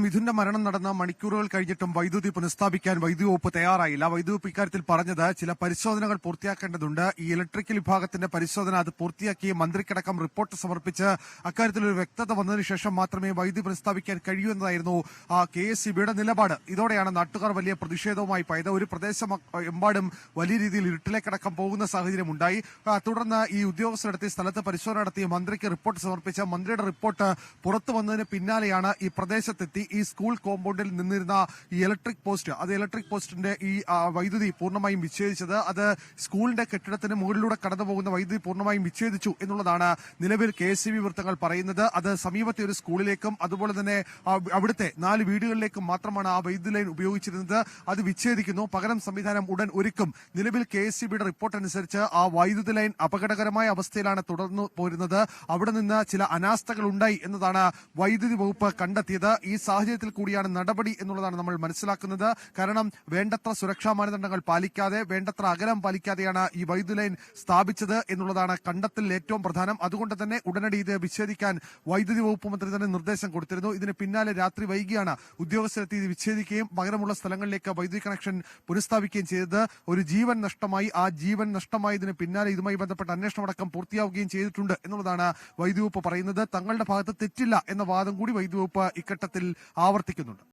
മിഥുന്റെ മരണം നടന്ന മണിക്കൂറുകൾ കഴിഞ്ഞിട്ടും വൈദ്യുതി പുനഃസ്ഥാപിക്കാൻ വൈദ്യുതി വകുപ്പ് തയ്യാറായില്ല. വൈദ്യുതി വകുപ്പ് ഇക്കാര്യത്തിൽ പറഞ്ഞത് ചില പരിശോധനകൾ പൂർത്തിയാക്കേണ്ടതുണ്ട്. ഈ ഇലക്ട്രിക്കൽ വിഭാഗത്തിന്റെ പരിശോധന അത് പൂർത്തിയാക്കി മന്ത്രിക്കടക്കം റിപ്പോർട്ട് സമർപ്പിച്ച് അക്കാര്യത്തിൽ ഒരു വ്യക്തത വന്നതിന് ശേഷം മാത്രമേ വൈദ്യുതി പുനഃസ്ഥാപിക്കാൻ കഴിയൂ എന്നതായിരുന്നു KSEBയുടെ നിലപാട്. ഇതോടെയാണ് നാട്ടുകാർ വലിയ പ്രതിഷേധവുമായി പോയത്. ഒരു പ്രദേശം എമ്പാടും വലിയ രീതിയിൽ ഇരുട്ടിലേക്കടക്കം പോകുന്ന സാഹചര്യമുണ്ടായി. തുടർന്ന് ഈ ഉദ്യോഗസ്ഥരെത്തി സ്ഥലത്ത് പരിശോധന നടത്തി മന്ത്രിക്ക് റിപ്പോർട്ട് സമർപ്പിച്ച മന്ത്രിയുടെ റിപ്പോർട്ട് പുറത്തു വന്നതിന് പിന്നാലെയാണ് ഈ പ്രദേശത്തെത്തി ഈ സ്കൂൾ കോമ്പൗണ്ടിൽ നിന്നിരുന്ന ഈ ഇലക്ട്രിക് പോസ്റ്റിന്റെ ഈ വൈദ്യുതി പൂർണ്ണമായും വിച്ഛേദിച്ചത്. അത് സ്കൂളിന്റെ കെട്ടിടത്തിന് മുകളിലൂടെ കടന്നു പോകുന്ന വൈദ്യുതി പൂർണ്ണമായും വിച്ഛേദിച്ചു എന്നുള്ളതാണ് നിലവിൽ KSEB വൃത്തങ്ങൾ പറയുന്നത്. അത് സമീപത്തെ ഒരു സ്കൂളിലേക്കും അതുപോലെ തന്നെ അവിടുത്തെ 4 വീടുകളിലേക്കും മാത്രമാണ് ആ വൈദ്യുതി ലൈൻ ഉപയോഗിച്ചിരുന്നത്. അത് വിച്ഛേദിക്കുന്നു. പകരം സംവിധാനം ഉടൻ ഒരുക്കും. നിലവിൽ KSEBയുടെ റിപ്പോർട്ട് അനുസരിച്ച് ആ വൈദ്യുതി ലൈൻ അപകടകരമായ അവസ്ഥയിലാണ് തുടർന്നു പോരുന്നത്. അവിടെ നിന്ന് ചില അനാസ്ഥകൾ ഉണ്ടായി എന്നതാണ് വൈദ്യുതി വകുപ്പ് കണ്ടെത്തിയത്. ഈ സാഹചര്യത്തിൽ കൂടിയാണ് നടപടി എന്നുള്ളതാണ് നമ്മൾ മനസ്സിലാക്കുന്നത്. കാരണം വേണ്ടത്ര സുരക്ഷാ മാനദണ്ഡങ്ങൾ പാലിക്കാതെ, വേണ്ടത്ര അകലം പാലിക്കാതെയാണ് ഈ വൈദ്യുതി ലൈൻ സ്ഥാപിച്ചത് എന്നുള്ളതാണ് കണ്ടെത്തലിൽ ഏറ്റവും പ്രധാനം. അതുകൊണ്ട് തന്നെ ഉടനടി ഇത് വിച്ഛേദിക്കാൻ വൈദ്യുതി വകുപ്പ് മന്ത്രി തന്നെ നിർദ്ദേശം കൊടുത്തിരുന്നു. ഇതിന് പിന്നാലെ രാത്രി വൈകിയാണ് ഉദ്യോഗസ്ഥരെത്തി ഇത് വിച്ഛേദിക്കുകയും പകരമുള്ള സ്ഥലങ്ങളിലേക്ക് വൈദ്യുതി കണക്ഷൻ പുനഃസ്ഥാപിക്കുകയും ചെയ്തത്. ഒരു ജീവൻ നഷ്ടമായി. ആ ജീവൻ നഷ്ടമായതിന് പിന്നാലെ ഇതുമായി ബന്ധപ്പെട്ട അന്വേഷണമടക്കം പൂർത്തിയാവുകയും ചെയ്തിട്ടുണ്ട് എന്നുള്ളതാണ് വൈദ്യുതി വകുപ്പ് പറയുന്നത്. തങ്ങളുടെ ഭാഗത്ത് തെറ്റില്ല എന്ന വാദം കൂടി വൈദ്യുതി വകുപ്പ് ഇക്കട്ടത്തിൽ ആവർത്തിക്കുന്നുണ്ട്.